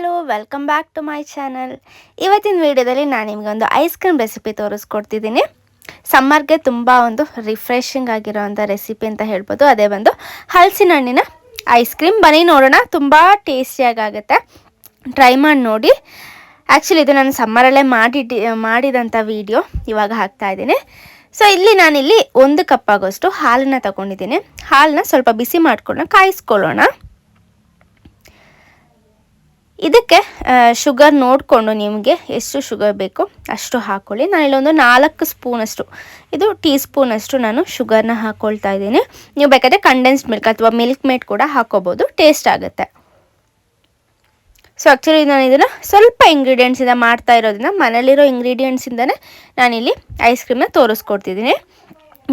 Hello welcome back to my channel. ಇವತ್ತಿನ ವಿಡಿಯೋದಲ್ಲಿ ನಾನು ನಿಮಗೆ ಒಂದು ಐಸ್ ಕ್ರೀಮ್ ರೆಸಿಪಿ ತೋರಿಸ್ಕೊಡ್ತಿದ್ದೀನಿ. ಸಮ್ಮರ್ಗೆ ತುಂಬ ಒಂದು ರಿಫ್ರೆಶಿಂಗ್ ಆಗಿರೋವಂಥ ರೆಸಿಪಿ ಅಂತ ಹೇಳ್ಬೋದು. ಅದೇ ಒಂದು ಹಲಸಿನ ಹಣ್ಣಿನ ಐಸ್ ಕ್ರೀಮ್. ಬನ್ನಿ ನೋಡೋಣ, ತುಂಬ ಟೇಸ್ಟಿಯಾಗುತ್ತೆ. ಟ್ರೈ ಮಾಡಿ ನೋಡಿ. ಆ್ಯಕ್ಚುಲಿ ಇದು ನಾನು ಸಮ್ಮರಲ್ಲೇ ಮಾಡಿದಂಥ ವಿಡಿಯೋ ಇವಾಗ ಹಾಕ್ತಾಯಿದ್ದೀನಿ. ಸೊ ನಾನಿಲ್ಲಿ 1 ಕಪ್ ಆಗೋಷ್ಟು ಹಾಲನ್ನು ತಗೊಂಡಿದ್ದೀನಿ. ಹಾಲನ್ನ ಸ್ವಲ್ಪ ಬಿಸಿ ಮಾಡ್ಕೊಂಡು ಕಾಯಿಸ್ಕೊಳ್ಳೋಣ. ಇದಕ್ಕೆ ಶುಗರ್ ನೋಡಿಕೊಂಡು ನಿಮಗೆ ಎಷ್ಟು ಶುಗರ್ ಬೇಕು ಅಷ್ಟು ಹಾಕ್ಕೊಳ್ಳಿ. ನಾನಿಲ್ಲೊಂದು 4 ಸ್ಪೂನಷ್ಟು, ಇದು ಟೀ ಸ್ಪೂನಷ್ಟು ನಾನು ಶುಗರ್ನ ಹಾಕ್ಕೊಳ್ತಾ ಇದ್ದೀನಿ. ನೀವು ಬೇಕಾದರೆ ಕಂಡೆನ್ಸ್ಡ್ ಮಿಲ್ಕ್ ಅಥವಾ ಮಿಲ್ಕ್ ಮೇಡ್ ಕೂಡ ಹಾಕ್ಕೋಬೋದು, ಟೇಸ್ಟ್ ಆಗುತ್ತೆ. ಸೊ ಆ್ಯಕ್ಚುಲಿ ನಾನು ಇದನ್ನು ಸ್ವಲ್ಪ ಇಂಗ್ರೀಡಿಯೆಂಟ್ಸಿಂದ ಮಾಡ್ತಾ ಇರೋದ್ರಿಂದ ಮನೇಲಿರೋ ಇಂಗ್ರೀಡಿಯೆಂಟ್ಸಿಂದನೇ ನಾನಿಲ್ಲಿ ಐಸ್ ಕ್ರೀಮ್ನ ತೋರಿಸ್ಕೊಡ್ತಿದ್ದೀನಿ.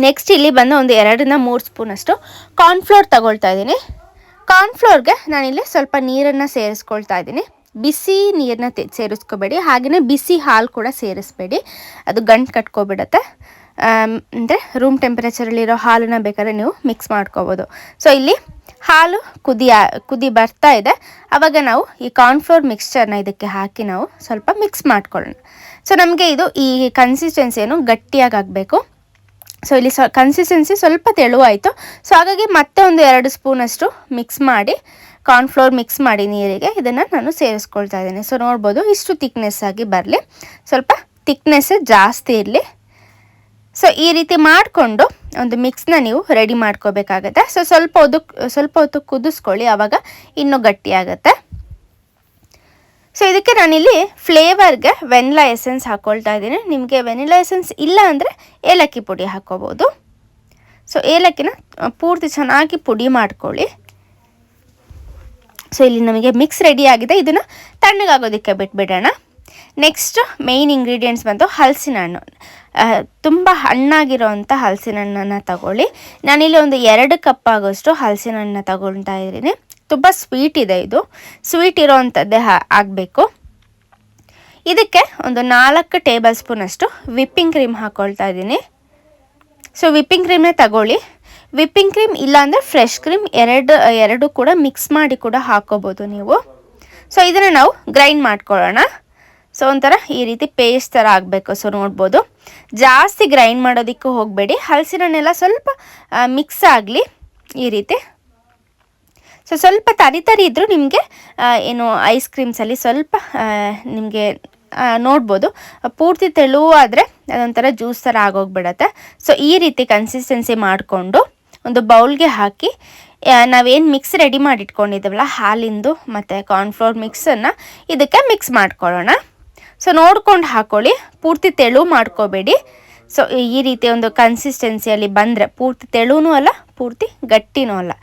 ನೆಕ್ಸ್ಟ್ ಇಲ್ಲಿ ಬಂದು ಒಂದು 2 ರಿಂದ 3 ಸ್ಪೂನಷ್ಟು ಕಾರ್ನ್ಫ್ಲೋರ್ ತಗೊಳ್ತಾ ಇದ್ದೀನಿ. ಕಾರ್ನ್ಫ್ಲೋರ್ಗೆ ನಾನಿಲ್ಲಿ ಸ್ವಲ್ಪ ನೀರನ್ನು ಸೇರಿಸ್ಕೊಳ್ತಾ ಇದ್ದೀನಿ. ಬಿಸಿ ನೀರನ್ನ ಸೇರಿಸ್ಕೋಬೇಡಿ, ಹಾಗೆಯೇ ಬಿಸಿ ಹಾಲು ಕೂಡ ಸೇರಿಸ್ಬೇಡಿ, ಅದು ಗಂಟು ಕಟ್ಕೊಬಿಡುತ್ತೆ. ಅಂದರೆ ರೂಮ್ ಟೆಂಪರೇಚರಲ್ಲಿರೋ ಹಾಲನ್ನು ಬೇಕಾದ್ರೆ ನೀವು ಮಿಕ್ಸ್ ಮಾಡ್ಕೋಬೋದು. ಸೊ ಇಲ್ಲಿ ಹಾಲು ಕುದಿ ಬರ್ತಾ ಇದೆ. ಆವಾಗ ನಾವು ಈ ಕಾರ್ನ್ಫ್ಲೋರ್ ಮಿಕ್ಸ್ಚರ್ನ ಇದಕ್ಕೆ ಹಾಕಿ ನಾವು ಸ್ವಲ್ಪ ಮಿಕ್ಸ್ ಮಾಡ್ಕೊಳ್ಳೋಣ. ಸೊ ನಮಗೆ ಇದು ಈ ಕನ್ಸಿಸ್ಟೆನ್ಸಿಯನ್ನು ಗಟ್ಟಿಯಾಗಿ ಆಗಬೇಕು. ಸೊ ಇಲ್ಲಿ ಕನ್ಸಿಸ್ಟೆನ್ಸಿ ಸ್ವಲ್ಪ ತೆಳುವಾಯಿತು. ಸೊ ಹಾಗಾಗಿ ಮತ್ತೆ ಒಂದು 2 ಸ್ಪೂನಷ್ಟು ಮಿಕ್ಸ್ ಮಾಡಿ, ಕಾರ್ನ್ಫ್ಲೋರ್ ಮಿಕ್ಸ್ ಮಾಡಿ ನೀರಿಗೆ ಇದನ್ನು ನಾನು ಸೇರಿಸ್ಕೊಳ್ತಾ ಇದ್ದೀನಿ. ಸೊ ನೋಡ್ಬೋದು, ಇಷ್ಟು ತಿಕ್ನೆಸ್ ಆಗಿ ಬರಲಿ, ಸ್ವಲ್ಪ ತಿಕ್ನೆಸ್ ಜಾಸ್ತಿ ಇರಲಿ. ಸೊ ಈ ರೀತಿ ಮಾಡಿಕೊಂಡು ಒಂದು ಮಿಕ್ಸ್ನ ನೀವು ರೆಡಿ ಮಾಡ್ಕೋಬೇಕಾಗತ್ತೆ. ಸೊ ಸ್ವಲ್ಪ ಹೊತ್ತು ಕುದಿಸ್ಕೊಳ್ಳಿ, ಆವಾಗ ಇನ್ನೂ ಗಟ್ಟಿಯಾಗುತ್ತೆ. ಸೊ ಇದಕ್ಕೆ ನಾನಿಲ್ಲಿ ಫ್ಲೇವರ್ಗೆ ವೆನಿಲಾ ಎಸೆನ್ಸ್ ಹಾಕ್ಕೊಳ್ತಾ ಇದ್ದೀನಿ. ನಿಮಗೆ ವೆನಿಲಾ ಎಸೆನ್ಸ್ ಇಲ್ಲ ಅಂದರೆ ಏಲಕ್ಕಿ ಪುಡಿ ಹಾಕ್ಕೋಬೋದು. ಸೊ ಏಲಕ್ಕಿನ ಪೂರ್ತಿ ಚೆನ್ನಾಗಿ ಪುಡಿ ಮಾಡ್ಕೊಳ್ಳಿ. ಸೊ ಇಲ್ಲಿ ನಮಗೆ ಮಿಕ್ಸ್ ರೆಡಿ ಆಗಿದೆ. ಇದನ್ನು ತಣ್ಣಗಾಗೋದಕ್ಕೆ ಬಿಟ್ಬಿಡೋಣ. ನೆಕ್ಸ್ಟ್ ಮೇಯ್ನ್ ಇಂಗ್ರೀಡಿಯೆಂಟ್ಸ್ ಬಂದು ಹಲಸಿನ ಹಣ್ಣು. ತುಂಬ ಹಣ್ಣಾಗಿರೋವಂಥ ಹಲಸಿನ ಹಣ್ಣನ್ನು ತಗೊಳ್ಳಿ. ನಾನಿಲ್ಲಿ ಒಂದು 2 ಕಪ್ ಆಗೋಷ್ಟು ಹಲಸಿನ ಹಣ್ಣನ್ನ ತಗೊಳ್ತಾ ಇದ್ದೀನಿ. ತುಂಬ ಸ್ವೀಟ್ ಇದೆ, ಇದು ಸ್ವೀಟ್ ಇರೋವಂಥದ್ದೇ ಆಗಬೇಕು. ಇದಕ್ಕೆ ಒಂದು 4 ಟೇಬಲ್ ಸ್ಪೂನಷ್ಟು ವಿಪ್ಪಿಂಗ್ ಕ್ರೀಮ್ ಹಾಕ್ಕೊಳ್ತಾ ಇದ್ದೀನಿ. ಸೊ ವಿಪ್ಪಿಂಗ್ ಕ್ರೀಮ್ನೇ ತಗೊಳ್ಳಿ. ವಿಪ್ಪಿಂಗ್ ಕ್ರೀಮ್ ಇಲ್ಲಾಂದರೆ ಫ್ರೆಶ್ ಕ್ರೀಮ್ ಎರಡು ಕೂಡ ಮಿಕ್ಸ್ ಮಾಡಿ ಕೂಡ ಹಾಕ್ಕೋಬೋದು ನೀವು. ಸೊ ಇದನ್ನು ನಾವು ಗ್ರೈಂಡ್ ಮಾಡ್ಕೊಳ್ಳೋಣ. ಸೊ ಒಂಥರ ಈ ರೀತಿ ಪೇಸ್ಟ್ ಥರ ಆಗಬೇಕು. ಸೊ ನೋಡ್ಬೋದು, ಜಾಸ್ತಿ ಗ್ರೈಂಡ್ ಮಾಡೋದಕ್ಕೂ ಹೋಗಬೇಡಿ, ಹಲಸಿನ ಹಣ್ಣೆಲ್ಲ ಸ್ವಲ್ಪ ಮಿಕ್ಸ್ ಆಗಲಿ ಈ ರೀತಿ. ಸೊ ಸ್ವಲ್ಪ ತರಿ ಇದ್ದರೂ ನಿಮಗೆ ಏನು ಐಸ್ ಕ್ರೀಮ್ಸಲ್ಲಿ ಸ್ವಲ್ಪ ನಿಮಗೆ ನೋಡ್ಬೋದು, ಪೂರ್ತಿ ತೆಳುವಾದರೆ ಅದೊಂಥರ ಜ್ಯೂಸ್ ಥರ ಆಗೋಗ್ಬಿಡತ್ತೆ. ಸೊ ಈ ರೀತಿ ಕನ್ಸಿಸ್ಟೆನ್ಸಿ ಮಾಡಿಕೊಂಡು ಒಂದು ಬೌಲ್ಗೆ ಹಾಕಿ ನಾವೇನು ಮಿಕ್ಸ್ ರೆಡಿ ಮಾಡಿ ಇಟ್ಕೊಂಡಿದ್ದೀವಲ್ಲ ಹಾಲಿಂದು ಮತ್ತು ಕಾರ್ನ್ಫ್ಲೋರ್ ಮಿಕ್ಸನ್ನು ಇದಕ್ಕೆ ಮಿಕ್ಸ್ ಮಾಡ್ಕೊಳ್ಳೋಣ. ಸೊ ನೋಡ್ಕೊಂಡು ಹಾಕ್ಕೊಳ್ಳಿ, ಪೂರ್ತಿ ತೆಳು ಮಾಡ್ಕೋಬೇಡಿ. ಸೊ ಈ ರೀತಿ ಒಂದು ಕನ್ಸಿಸ್ಟೆನ್ಸಿಯಲ್ಲಿ ಬಂದರೆ, ಪೂರ್ತಿ ತೆಳುನೂ ಅಲ್ಲ ಪೂರ್ತಿ ಗಟ್ಟಿನೂ ಅಲ್ಲ,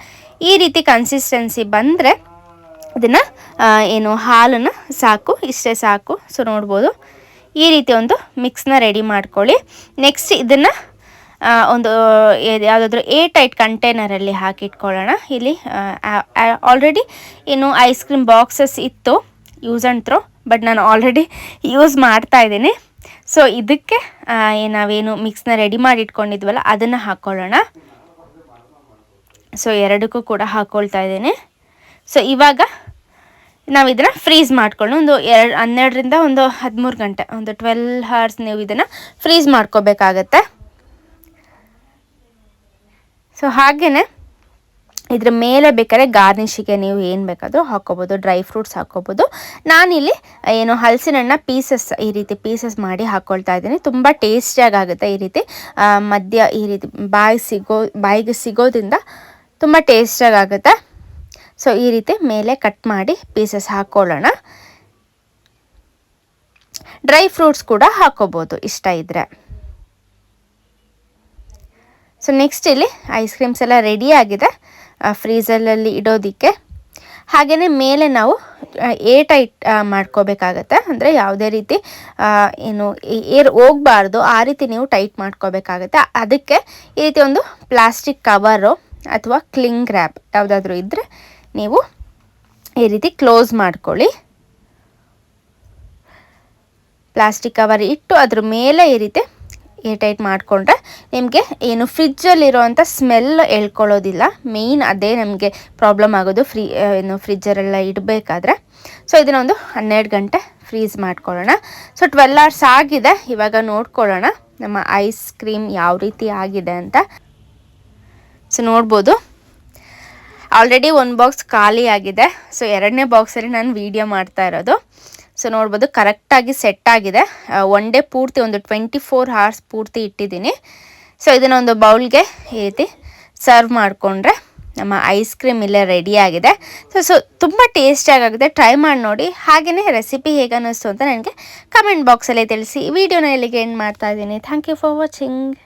ಈ ರೀತಿ ಕನ್ಸಿಸ್ಟೆನ್ಸಿ ಬಂದರೆ ಇದನ್ನು ಏನು ಹಾಲನ್ನು ಸಾಕು, ಇಷ್ಟೇ ಸಾಕು. ಸೊ ನೋಡ್ಬೋದು, ಈ ರೀತಿ ಒಂದು ಮಿಕ್ಸ್ನ ರೆಡಿ ಮಾಡ್ಕೊಳ್ಳಿ. ನೆಕ್ಸ್ಟ್ ಇದನ್ನು ಒಂದು ಯಾವುದಾದ್ರೂ ಏರ್ಟೈಟ್ ಕಂಟೈನರಲ್ಲಿ ಹಾಕಿಟ್ಕೊಳ್ಳೋಣ. ಇಲ್ಲಿ ಆಲ್ರೆಡಿ ಏನು ಐಸ್ ಕ್ರೀಮ್ ಬಾಕ್ಸಸ್ ಇತ್ತು ಯೂಸ್ ಆ್ಯಂಡ್ ಥ್ರೋ, ಬಟ್ ನಾನು ಆಲ್ರೆಡಿ ಯೂಸ್ ಮಾಡ್ತಾ ಇದ್ದೀನಿ. ಸೊ ಇದಕ್ಕೆ ನಾವೇನು ಮಿಕ್ಸ್ನ ರೆಡಿ ಮಾಡಿ ಇಟ್ಕೊಂಡಿದ್ವಲ್ಲ ಅದನ್ನು ಹಾಕ್ಕೊಳ್ಳೋಣ. ಸೊ ಎರಡಕ್ಕೂ ಕೂಡ ಹಾಕ್ಕೊಳ್ತಾ ಇದ್ದೀನಿ. ಸೊ ಇವಾಗ ನಾವು ಇದನ್ನು ಫ್ರೀಸ್ ಮಾಡ್ಕೊಳ್ಳೋಣ. ಒಂದು 12 ರಿಂದ ಒಂದು 13 ಗಂಟೆ, ಒಂದು 12 hours ನೀವು ಇದನ್ನು ಫ್ರೀಸ್ ಮಾಡ್ಕೋಬೇಕಾಗತ್ತೆ. ಸೊ ಹಾಗೆಯೇ ಇದ್ರ ಮೇಲೆ ಬೇಕಾದ್ರೆ ಗಾರ್ನಿಷಿಗೆ ನೀವು ಏನು ಬೇಕಾದರೂ ಹಾಕ್ಕೋಬೋದು, ಡ್ರೈ ಫ್ರೂಟ್ಸ್ ಹಾಕ್ಕೋಬೋದು. ನಾನಿಲ್ಲಿ ಏನು ಹಲಸಿನ ಹಣ್ಣ ಈ ರೀತಿ ಪೀಸಸ್ ಮಾಡಿ ಹಾಕ್ಕೊಳ್ತಾ ಇದ್ದೀನಿ. ತುಂಬ ಟೇಸ್ಟಿಯಾಗುತ್ತೆ ಈ ರೀತಿ. ಮಧ್ಯ ಈ ರೀತಿ ಬಾಯಿಗೆ ಸಿಗೋದ್ರಿಂದ ತುಂಬ ಟೇಸ್ಟಿಯಾಗುತ್ತೆ. ಸೊ ಈ ರೀತಿ ಮೇಲೆ ಕಟ್ ಮಾಡಿ ಪೀಸಸ್ ಹಾಕ್ಕೊಳ್ಳೋಣ. ಡ್ರೈ ಫ್ರೂಟ್ಸ್ ಕೂಡ ಹಾಕ್ಕೋಬೋದು ಇಷ್ಟ ಇದ್ದರೆ. ಸೊ ನೆಕ್ಸ್ಟ್ ಇಲ್ಲಿ ಐಸ್ ಕ್ರೀಮ್ಸ್ ಎಲ್ಲ ರೆಡಿ ಆಗಿದೆ ಫ್ರೀಸರಲ್ಲಿ ಇಡೋದಕ್ಕೆ. ಹಾಗೆಯೇ ಮೇಲೆ ನಾವು ಏರ್ಟೈಟ್ ಮಾಡ್ಕೋಬೇಕಾಗತ್ತೆ. ಅಂದರೆ ಯಾವುದೇ ರೀತಿ ಏನು ಏರ್ ಹೋಗಬಾರ್ದು, ಆ ರೀತಿ ನೀವು ಟೈಟ್ ಮಾಡ್ಕೋಬೇಕಾಗತ್ತೆ. ಅದಕ್ಕೆ ಈ ರೀತಿ ಒಂದು ಪ್ಲಾಸ್ಟಿಕ್ ಕವರು ಅಥವಾ ಕ್ಲಿಂಗ್ ರ್ಯಾಪ್ ಯಾವುದಾದ್ರೂ ಇದ್ದರೆ ನೀವು ಈ ರೀತಿ ಕ್ಲೋಸ್ ಮಾಡ್ಕೊಳ್ಳಿ. ಪ್ಲಾಸ್ಟಿಕ್ ಕವರ್ ಇಟ್ಟು ಅದ್ರ ಮೇಲೆ ಈ ರೀತಿ ಏರ್ ಟೈಟ್ ಮಾಡಿಕೊಂಡ್ರೆ ನಿಮಗೆ ಏನು ಫ್ರಿಜ್ಜಲ್ಲಿರೋವಂಥ ಸ್ಮೆಲ್ ಎಳ್ಕೊಳ್ಳೋದಿಲ್ಲ. ಮೇಯ್ನ್ ಅದೇ ನಮಗೆ ಪ್ರಾಬ್ಲಮ್ ಆಗೋದು ಫ್ರಿಜ್ಜರೆಲ್ಲ ಇಡಬೇಕಾದ್ರೆ. ಸೊ ಇದನ್ನೊಂದು 12 ಗಂಟೆ ಫ್ರೀಸ್ ಮಾಡ್ಕೊಳ್ಳೋಣ. ಸೊ 12 ಅವರ್ಸ್ ಆಗಿದೆ. ಇವಾಗ ನೋಡ್ಕೊಳ್ಳೋಣ ನಮ್ಮ ಐಸ್ ಕ್ರೀಮ್ ಯಾವ ರೀತಿ ಆಗಿದೆ ಅಂತ. ಸೊ ನೋಡ್ಬೋದು ಆಲ್ರೆಡಿ ಒಂದು ಬಾಕ್ಸ್ ಖಾಲಿ ಆಗಿದೆ. ಸೊ 2ನೇ ಬಾಕ್ಸಲ್ಲಿ ನಾನು ವೀಡಿಯೋ ಮಾಡ್ತಾ ಇರೋದು. ಸೊ ನೋಡ್ಬೋದು ಕರೆಕ್ಟಾಗಿ ಸೆಟ್ ಆಗಿದೆ. ಒನ್ ಡೇ ಪೂರ್ತಿ ಒಂದು 24 ಅವರ್ಸ್ ಪೂರ್ತಿ ಇಟ್ಟಿದ್ದೀನಿ. ಸೊ ಇದನ್ನೊಂದು ಬೌಲ್ಗೆ ಈ ರೀತಿ ಸರ್ವ್ ಮಾಡಿಕೊಂಡ್ರೆ ನಮ್ಮ ಐಸ್ ಕ್ರೀಮ್ ಇಲ್ಲೇ ರೆಡಿ ಆಗಿದೆ. ಸೊ ತುಂಬ ಟೇಸ್ಟಿಯಾಗಿದೆ. ಟ್ರೈ ಮಾಡಿ ನೋಡಿ. ಹಾಗೆಯೇ ರೆಸಿಪಿ ಹೇಗೆ ಅನ್ನಿಸ್ತು ಅಂತ ನನಗೆ ಕಮೆಂಟ್ ಬಾಕ್ಸಲ್ಲಿ ತಿಳಿಸಿ. ಈ ವಿಡಿಯೋನ ಇಲ್ಲಿಗೆ ಎಂಡ್ ಮಾಡ್ತಾ ಇದ್ದೀನಿ. Thank you for watching.